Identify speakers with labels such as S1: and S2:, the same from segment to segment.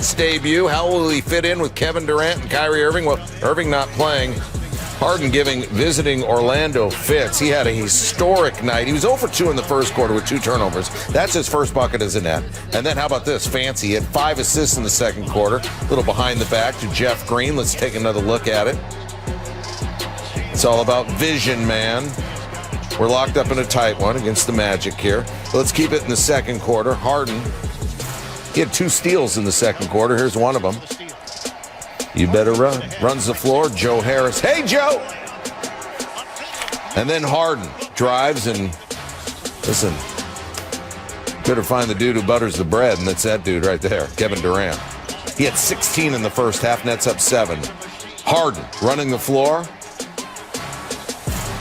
S1: Nets debut. How will he fit in with Kevin Durant and Kyrie Irving? Well, Irving not playing. Harden giving visiting Orlando fits. He had a historic night. He was 0 for 2 in the first quarter with 2 turnovers. That's his first bucket as a net. And then how about this? Fancy. He had 5 assists in the second quarter. A little behind the back to Jeff Green. Let's take another look at it. It's all about vision, man. We're locked up in a tight one against the Magic here. Let's keep it in the second quarter. Harden, he had 2 steals in the second quarter. Here's one of them. You better run. Runs the floor. Joe Harris. Hey, Joe! And then Harden drives and, listen, better find the dude who butters the bread, and that's that dude right there, Kevin Durant. He had 16 in the first half. Nets up 7. Harden running the floor.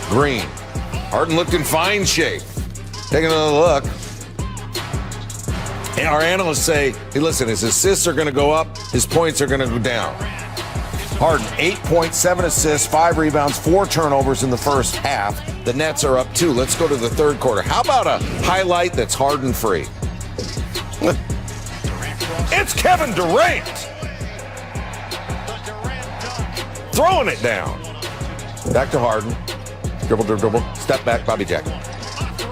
S1: Green. Harden looked in fine shape. Take another look. And our analysts say, hey, listen, his assists are going to go up, his points are going to go down. Harden, 8.7 assists, 5 rebounds, 4 turnovers in the first half. The Nets are up 2. Let's go to the third quarter. How about a highlight that's Harden free? It's Kevin Durant throwing it down. Back to Harden. Dribble. Step back, Bobby Jack.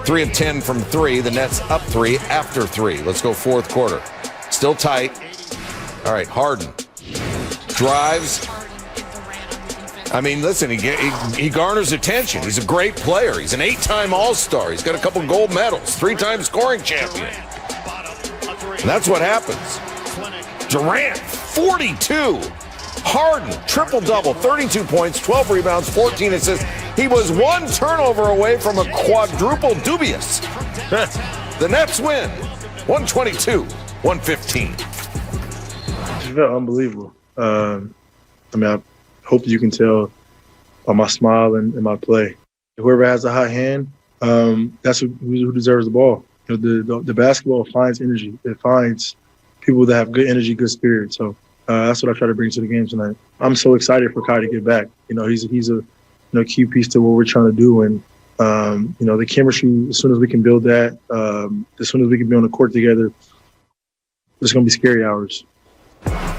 S1: 3 of 10 from 3. The Nets up 3 after 3. Let's go fourth quarter. Still tight. All right, Harden drives. I mean, listen, he garners attention. He's a great player. He's an 8-time All-Star. He's got a couple gold medals, 3-time scoring champion. And that's what happens. Durant, 42. Harden, triple-double, 32 points, 12 rebounds, 14 assists. He was 1 turnover away from a quadruple dubious. The Nets win, 122-115.
S2: It felt unbelievable. I hope you can tell by my smile and my play. Whoever has a hot hand, that's who deserves the ball. You know, the basketball finds energy. It finds people that have good energy, good spirit. So that's what I try to bring to the game tonight. I'm so excited for Kyrie to get back. You know, he's a key piece to what we're trying to do. And, the chemistry, as soon as we can build that, as soon as we can be on the court together, it's going to be scary hours.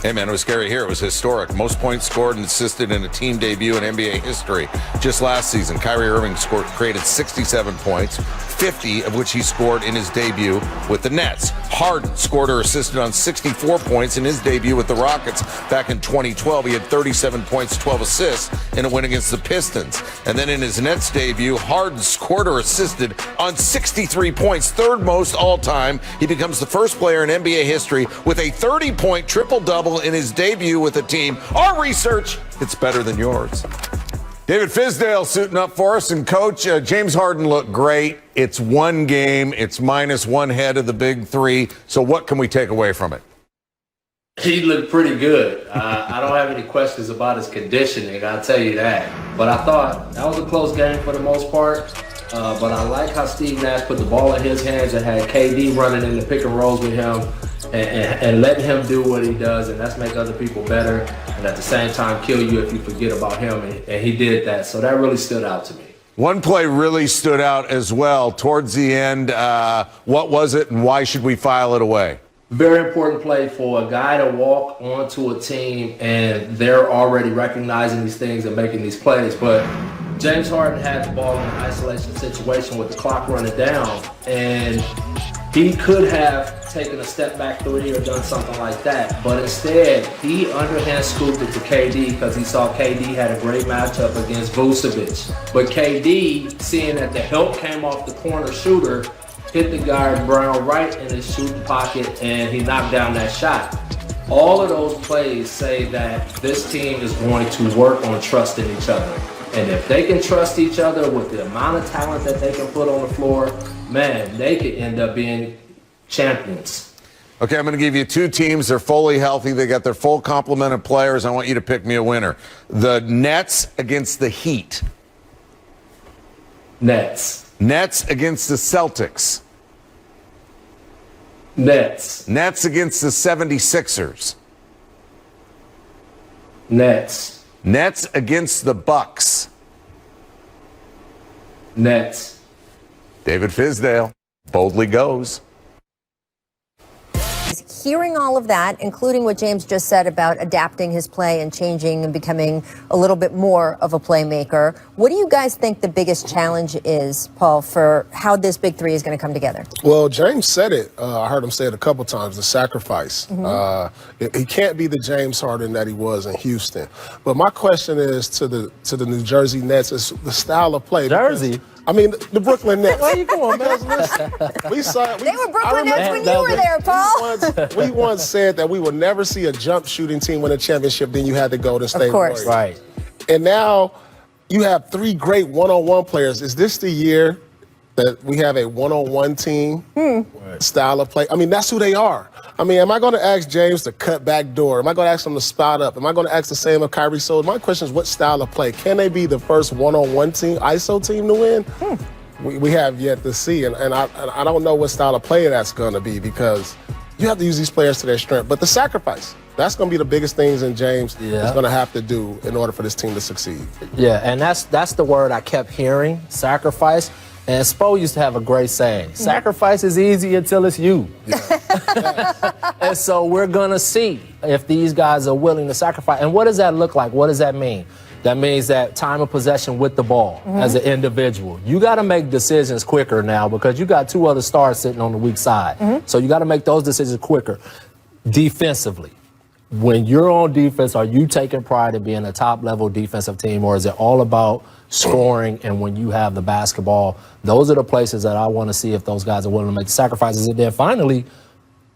S1: Hey, man, it was scary here. It was historic. Most points scored and assisted in a team debut in NBA history. Just last season, Kyrie Irving created 67 points, 50 of which he scored in his debut with the Nets. Harden scored or assisted on 64 points in his debut with the Rockets back in 2012. He had 37 points, 12 assists in a win against the Pistons. And then in his Nets debut, Harden scored or assisted on 63 points, 3rd most all-time. He becomes the first player in NBA history with a 30-point triple-double in his debut with the team. Our research, it's better than yours. David Fizdale suiting up for us. And, Coach, James Harden looked great. It's one game. It's -1 head of the big 3. So what can we take away from it?
S3: He looked pretty good. I don't have any questions about his conditioning, I'll tell you that. But I thought that was a close game for the most part. But I like how Steve Nash put the ball in his hands and had KD running in the pick and rolls with him and letting him do what he does, and that's make other people better and at the same time kill you if you forget about him, and he did that. So that really stood out to me.
S1: One play really stood out as well towards the end. What was it, and why should we file it away?
S3: Very important play for a guy to walk onto a team and they're already recognizing these things and making these plays. But James Harden had the ball in an isolation situation with the clock running down, and he could have taken a step back 3 or done something like that. But instead, he underhand scooped it to KD because he saw KD had a great matchup against Vucevic. But KD, seeing that the help came off the corner shooter, hit the guard Brown right in his shooting pocket, and he knocked down that shot. All of those plays say that this team is going to work on trusting each other. And if they can trust each other with the amount of talent that they can put on the floor, man, they could end up being champions.
S1: Okay, I'm going to give you 2 teams. They're fully healthy. They got their full complement of players. I want you to pick me a winner. The Nets against the Heat.
S3: Nets.
S1: Nets against the Celtics.
S3: Nets.
S1: Nets against the 76ers.
S3: Nets.
S1: Nets against the Bucks.
S3: Nets.
S1: David Fizdale boldly goes.
S4: hearing all of that, including what James just said about adapting his play and changing and becoming a little bit more of a playmaker, what do you guys think the biggest challenge is, Paul, for how this big three is going to come together?
S5: Well, James said it. I heard him say it a couple times, the sacrifice. He can't be the James Harden that he was in Houston. But my question is to the New Jersey Nets is the style of play.
S6: Jersey?
S5: I mean, the Brooklyn Nets.
S6: Where you going, man?
S4: They were Brooklyn Nets when you were there, Paul.
S5: We once said that we would never see a jump shooting team win a championship, then you had to go to State
S4: Warriors.
S6: Right.
S5: And now you have three great one-on-one players. Is this the year that we have a one-on-one team style of play? I mean, that's who they are. I mean, am I going to ask James to cut back door? Am I going to ask him to spot up? Am I going to ask the same of Kyrie? So my question is, what style of play? Can they be the first one-on-one team, ISO team to win? We have yet to see. And I don't know what style of play that's going to be because you have to use these players to their strength. But the sacrifice, that's going to be the biggest things in James is going to have to do in order for this team to succeed.
S6: Yeah, and that's the word I kept hearing, sacrifice. And Spo used to have a great saying, sacrifice is easy until it's you. And so we're going to see if these guys are willing to sacrifice. And what does that look like? What does that mean? That means that time of possession with the ball as an individual. You got to make decisions quicker now because you got two other stars sitting on the weak side. So you got to make those decisions quicker. Defensively, when you're on defense, are you taking pride in being a top-level defensive team, or is it all about scoring and when you have the basketball? Those are the places that I want to see if those guys are willing to make the sacrifices. And then finally,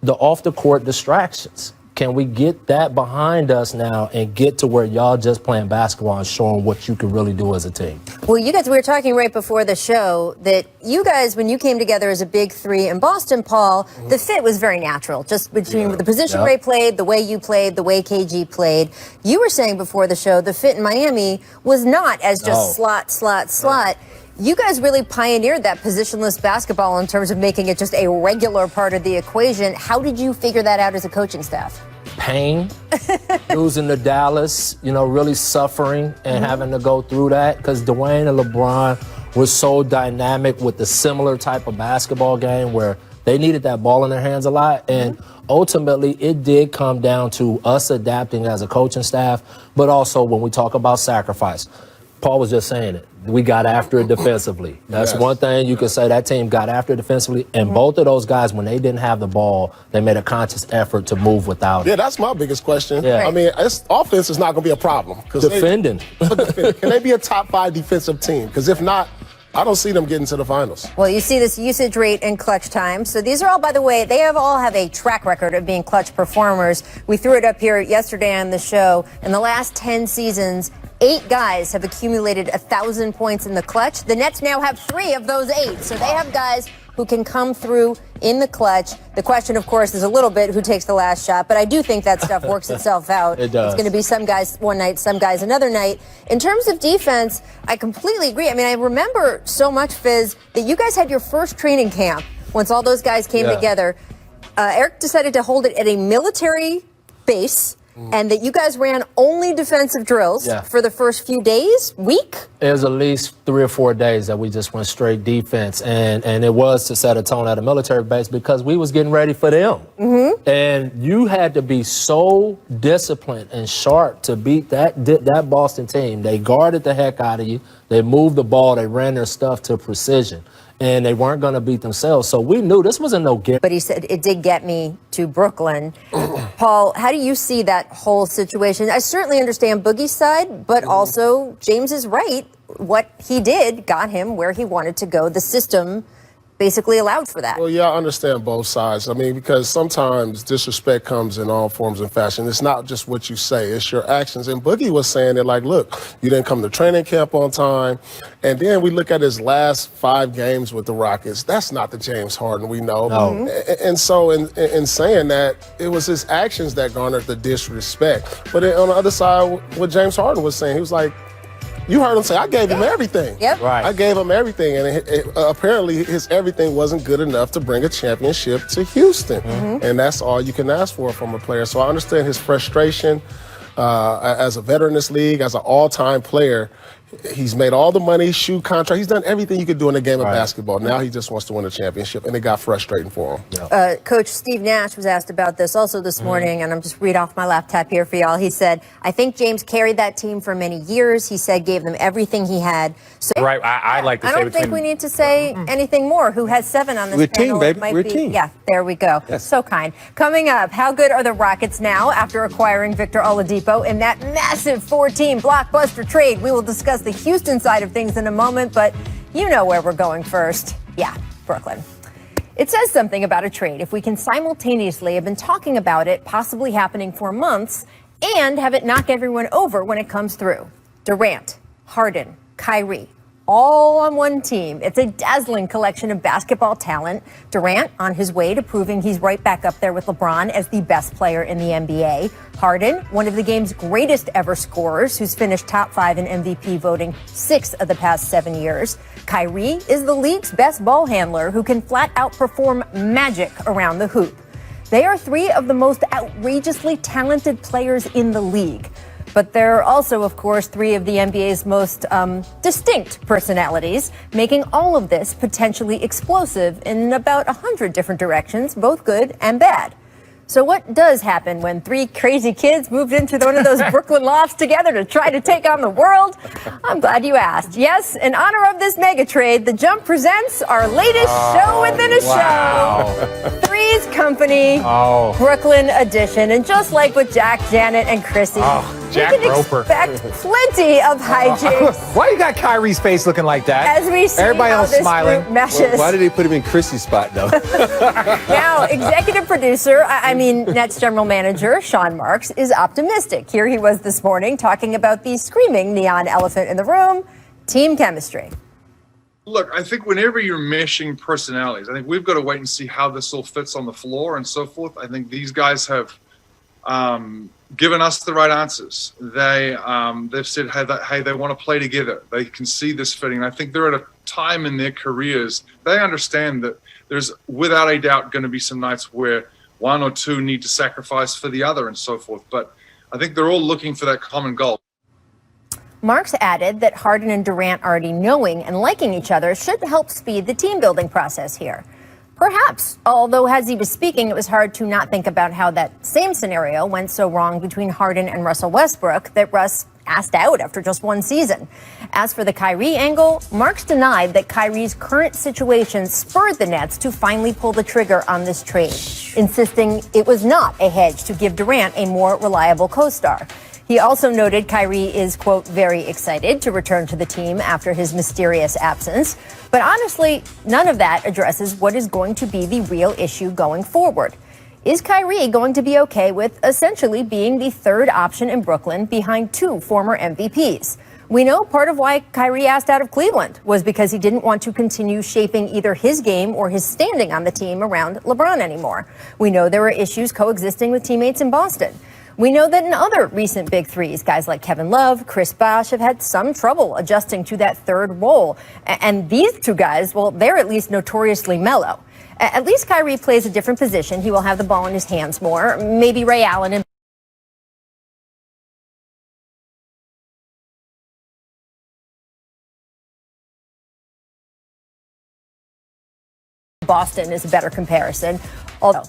S6: the off-the-court distractions. Can we get that behind us now and get to where y'all just playing basketball and showing what you can really do as a team?
S4: Well, you guys, we were talking right before the show that you guys, when you came together as a big three in Boston, Paul, the fit was very natural, just between the position Ray played, the way you played, the way KG played. You were saying before the show the fit in Miami was not as just slot. You guys really pioneered that positionless basketball in terms of making it just a regular part of the equation. How did you figure that out as a coaching staff?
S6: Pain, losing to Dallas, really suffering and having to go through that because Dwayne and LeBron were so dynamic with the similar type of basketball game where they needed that ball in their hands a lot. And ultimately, it did come down to us adapting as a coaching staff, but also when we talk about sacrifice. Paul was just saying it. We got after it defensively. That's one thing you could say. That team got after it defensively. And both of those guys, when they didn't have the ball, they made a conscious effort to move without it.
S5: Yeah, that's my biggest question.
S6: Yeah.
S5: I mean, offense is not going to be a problem.
S6: Defending.
S5: Can they be a top 5 defensive team? Because if not, I don't see them getting to the finals.
S4: Well, you see this usage rate and clutch time. So these are all, by the way, they all have a track record of being clutch performers. We threw it up here yesterday on the show. In the last 10 seasons, 8 guys have accumulated 1,000 points in the clutch. The Nets now have 3 of those 8. So they have guys who can come through in the clutch. The question, of course, is a little bit who takes the last shot, but I do think that stuff works itself out.
S6: It does.
S4: It's going to be some guys one night, some guys another night. In terms of defense, I completely agree. I mean, I remember so much, Fizz, that you guys had your first training camp once all those guys came together. Eric decided to hold it at a military base. And that you guys ran only defensive drills for the first few days, week?
S6: It was at least 3 or 4 days that we just went straight defense. And it was to set a tone at a military base because we was getting ready for them. And you had to be so disciplined and sharp to beat that Boston team. They guarded the heck out of you. They moved the ball. They ran their stuff to precision. And they weren't going to beat themselves. So we knew this wasn't no game.
S4: But he said it did get me to Brooklyn. Paul, how do you see that whole situation? I certainly understand Boogie's side, but also James is right. What he did got him where he wanted to go. The system basically allowed for that.
S5: Well, yeah, I understand both sides. I mean, because sometimes disrespect comes in all forms and fashion. It's not just what you say, it's your actions. And Boogie was saying that, like, look, you didn't come to training camp on time. And then we look at his last 5 games with the Rockets. That's not the James Harden we know.
S6: No.
S5: And so in saying that, it was his actions that garnered the disrespect. But on the other side, what James Harden was saying, he was like, you heard him say, I gave him everything.
S4: Yep.
S6: Right.
S5: I gave him everything. And apparently his everything wasn't good enough to bring a championship to Houston. And that's all you can ask for from a player. So I understand his frustration as a veteran in this league, as an all-time player. He's made all the money, shoe contract. He's done everything you could do in a game of basketball. Now he just wants to win a championship, and it got frustrating for him.
S4: Coach Steve Nash was asked about this also this morning, and I'm just read off my laptop here for y'all. He said, I think James carried that team for many years. He said gave them everything he had. So,
S7: Right, I like to say
S4: I don't think we need to say anything more. Who has 7 on this
S8: We're a
S4: panel?
S8: team, baby.
S4: It might
S8: We're a
S4: be-
S8: team.
S4: Yeah, there we go.
S8: Yes.
S4: So kind. Coming up, how good are the Rockets now after acquiring Victor Oladipo in that massive 4-team blockbuster trade? We will discuss the Houston side of things in a moment, but you know where we're going first. Yeah, Brooklyn. It says something about a trade if we can simultaneously have been talking about it possibly happening for months and have it knock everyone over when it comes through. Durant, Harden, Kyrie, all on one team. It's a dazzling collection of basketball talent. Durant on his way to proving he's right back up there with LeBron as the best player in the NBA. Harden, one of the game's greatest ever scorers, who's finished top 5 in MVP voting 6 of the past 7 years. Kyrie is the league's best ball handler who can flat out perform magic around the hoop. They are 3 of the most outrageously talented players in the league. But they're also, of course, 3 of the NBA's most distinct personalities, making all of this potentially explosive in about 100 different directions, both good and bad. So what does happen when 3 crazy kids moved into one of those Brooklyn lofts together to try to take on the world? I'm glad you asked. Yes, in honor of this mega trade, The Jump presents our latest show within a show. Three's Company, Brooklyn edition. And just like with Jack, Janet, and Chrissy,
S7: Jack
S4: you can
S7: Roper.
S4: expect plenty of hijinks
S7: Why you got Kyrie's face looking like that?
S4: as we see
S7: Everybody
S4: how
S7: else
S4: this
S7: smiling.
S4: group meshes.
S8: Why did they put him in Chrissy's spot, though?
S4: Now, executive producer, Nets general manager, Sean Marks, is optimistic. Here he was this morning talking about the screaming neon elephant in the room, team chemistry.
S9: Look, I think whenever you're meshing personalities, I think we've got to wait and see how this all fits on the floor and so forth. I think these guys have given us the right answers. They've said, hey, they want to play together. They can see this fitting. And I think they're at a time in their careers, they understand that there's without a doubt going to be some nights where 1 or 2 need to sacrifice for the other and so forth. But I think they're all looking for that common goal.
S4: Marks added that Harden and Durant already knowing and liking each other should help speed the team building process here. Perhaps, although as he was speaking, it was hard to not think about how that same scenario went so wrong between Harden and Russell Westbrook that Russ asked out after just 1 season. As for the Kyrie angle, Marks denied that Kyrie's current situation spurred the Nets to finally pull the trigger on this trade, insisting it was not a hedge to give Durant a more reliable co-star. He also noted Kyrie is, quote, very excited to return to the team after his mysterious absence. But honestly, none of that addresses what is going to be the real issue going forward. Is Kyrie going to be okay with essentially being the 3rd option in Brooklyn behind 2 former MVPs? We know part of why Kyrie asked out of Cleveland was because he didn't want to continue shaping either his game or his standing on the team around LeBron anymore. We know there were issues coexisting with teammates in Boston. We know that in other recent big threes, guys like Kevin Love, Chris Bosh have had some trouble adjusting to that 3rd role. And these 2 guys, well, they're at least notoriously mellow. At least Kyrie plays a different position. He will have the ball in his hands more. Maybe Ray Allen and Boston is a better comparison. Although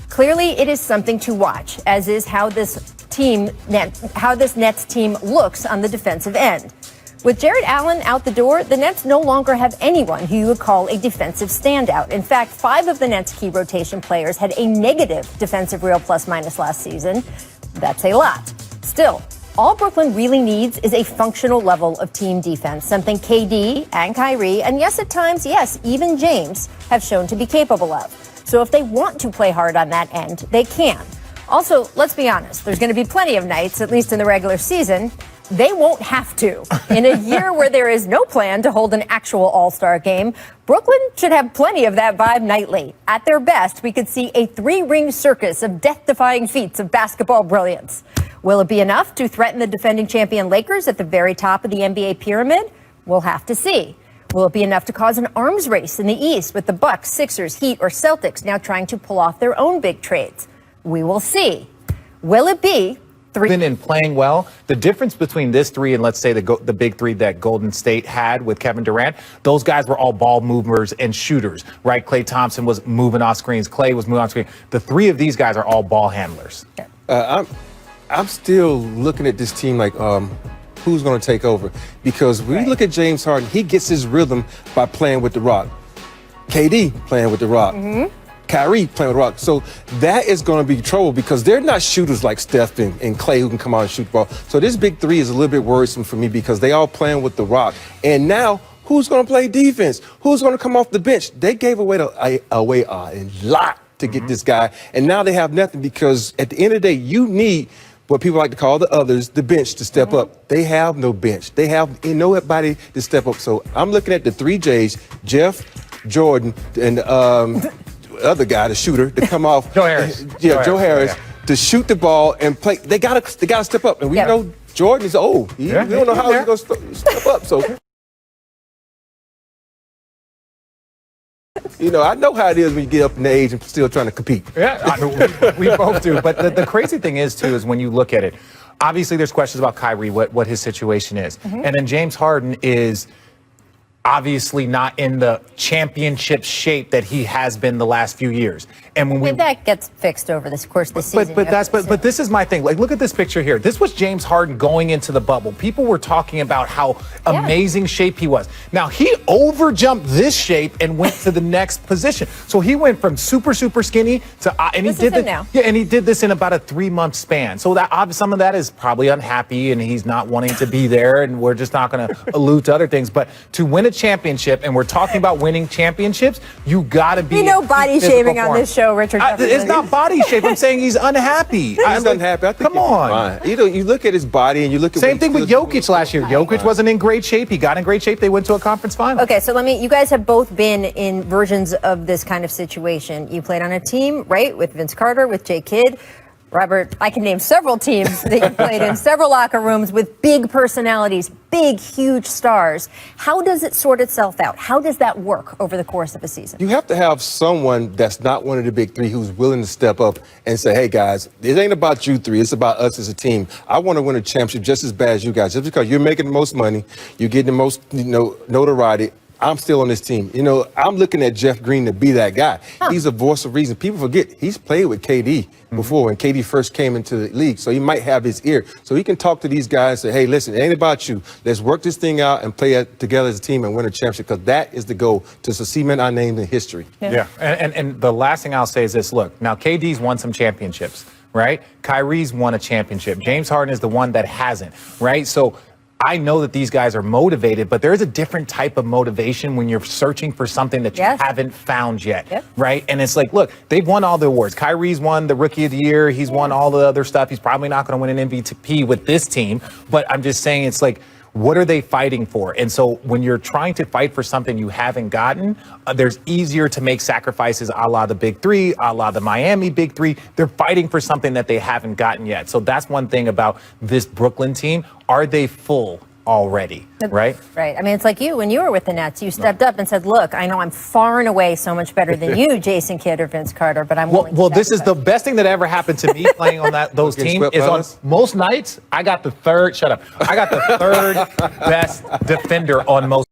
S4: clearly it is something to watch, as is how this Nets team looks on the defensive end. With Jared Allen out the door, the Nets no longer have anyone who you would call a defensive standout. In fact, 5 of the Nets' key rotation players had a negative defensive real plus-minus last season. That's a lot. Still, all Brooklyn really needs is a functional level of team defense, something KD and Kyrie, and yes, at times, yes, even James, have shown to be capable of. So if they want to play hard on that end, they can. Also, let's be honest, there's going to be plenty of nights, at least in the regular season, they won't have to. In a year where there is no plan to hold an actual all-star game, Brooklyn should have plenty of that vibe nightly. At their best, we could see a 3-ring circus of death-defying feats of basketball brilliance. Will it be enough to threaten the defending champion Lakers at the very top of the NBA pyramid? We'll have to see. Will it be enough to cause an arms race in the East with the Bucks, Sixers, Heat, or Celtics now trying to pull off their own big trades? We will see. Will it be
S7: And playing well. The difference between this three and let's say the big three that Golden State had with Kevin Durant, those guys were all ball movers and shooters, right? Klay Thompson was moving off screens. Klay was moving off screen. The three of these guys are all ball handlers.
S8: I'm still looking at this team like, who's going to take over? Because when you look at James Harden, he gets his rhythm by playing with the rock. KD playing with the rock. Kyrie playing with the rock. So that is going to be trouble because they're not shooters like Steph and Klay who can come out and shoot the ball. So this big three is a little bit worrisome for me because they all playing with the rock. And now, who's going to play defense? Who's going to come off the bench? They gave away a lot to get this guy. And now they have nothing because at the end of the day, you need what people like to call the others, the bench, to step up. They have no bench. They have nobody to step up. So I'm looking at the three J's, Jeff, Jordan, and other guy, the shooter, to come off.
S7: Joe Harris.
S8: Joe Harris, to shoot the ball and play. They gotta step up. And we know Jordan is old. We don't know how he's gonna step up. So I know how it is when you get up in age and still trying to compete.
S7: Yeah, we both do. But the crazy thing is when you look at it, obviously there's questions about Kyrie, what his situation is. And then James Harden is obviously not in the championship shape that he has been the last few years. And when
S4: that gets fixed over the course of the season.
S7: But this is my thing. Like, look at this picture here. This was James Harden going into the bubble. People were talking about how amazing shape he was. Now he overjumped this shape and went to the next position. So he went from super skinny to and he did this. Yeah, and he did this in about a 3-month span. So that some of that is probably unhappy and he's not wanting to be there. And we're just not going to allude to other things. But to win a championship, and we're talking about winning championships, you got to be.
S4: Body shaming on this show, Richard.
S7: It's not body shape. I'm saying he's unhappy.
S8: He's unhappy. I think
S7: come on.
S8: You look at his body and you look at
S7: same thing with Jokic last year. Jokic wasn't in great shape. He got in great shape. They went to a conference final.
S4: Okay, so you guys have both been in versions of this kind of situation. You played on a team, right, with Vince Carter, with Jay Kidd. Robert, I can name several teams that you played in, several locker rooms with big personalities, big, huge stars. How does it sort itself out? How does that work over the course of a season?
S8: You have to have someone that's not one of the big three who's willing to step up and say, hey, guys, it ain't about you three. It's about us as a team. I want to win a championship just as bad as you guys. Just because you're making the most money, you're getting the most notoriety, I'm still on this team. I'm looking at Jeff Green to be that guy. He's a voice of reason. People forget he's played with KD before when KD first came into the league. So he might have his ear. So he can talk to these guys and say, hey, listen, it ain't about you. Let's work this thing out and play together as a team and win a championship because that is the goal, to cement our name in history.
S7: Yeah. And the last thing I'll say is this. Look, now KD's won some championships, right? Kyrie's won a championship. James Harden is the one that hasn't, right? So I know that these guys are motivated, but there is a different type of motivation when you're searching for something that you haven't found yet, right? And it's like, look, they've won all the awards. Kyrie's won the Rookie of the Year. He's won all the other stuff. He's probably not going to win an MVP with this team, but I'm just saying it's like, what are they fighting for? And so when you're trying to fight for something you haven't gotten, there's easier to make sacrifices a la the Big Three, a la the Miami Big Three. They're fighting for something that they haven't gotten yet. So that's one thing about this Brooklyn team. Are they full already, right?
S4: Right. I mean, it's like you, when you were with the Nets, you stepped up and said, look, I know I'm far and away so much better than you, Jason Kidd or Vince Carter, but I'm willing to
S7: this is the best thing that ever happened to me playing on those teams is on most nights, I got the third best defender on most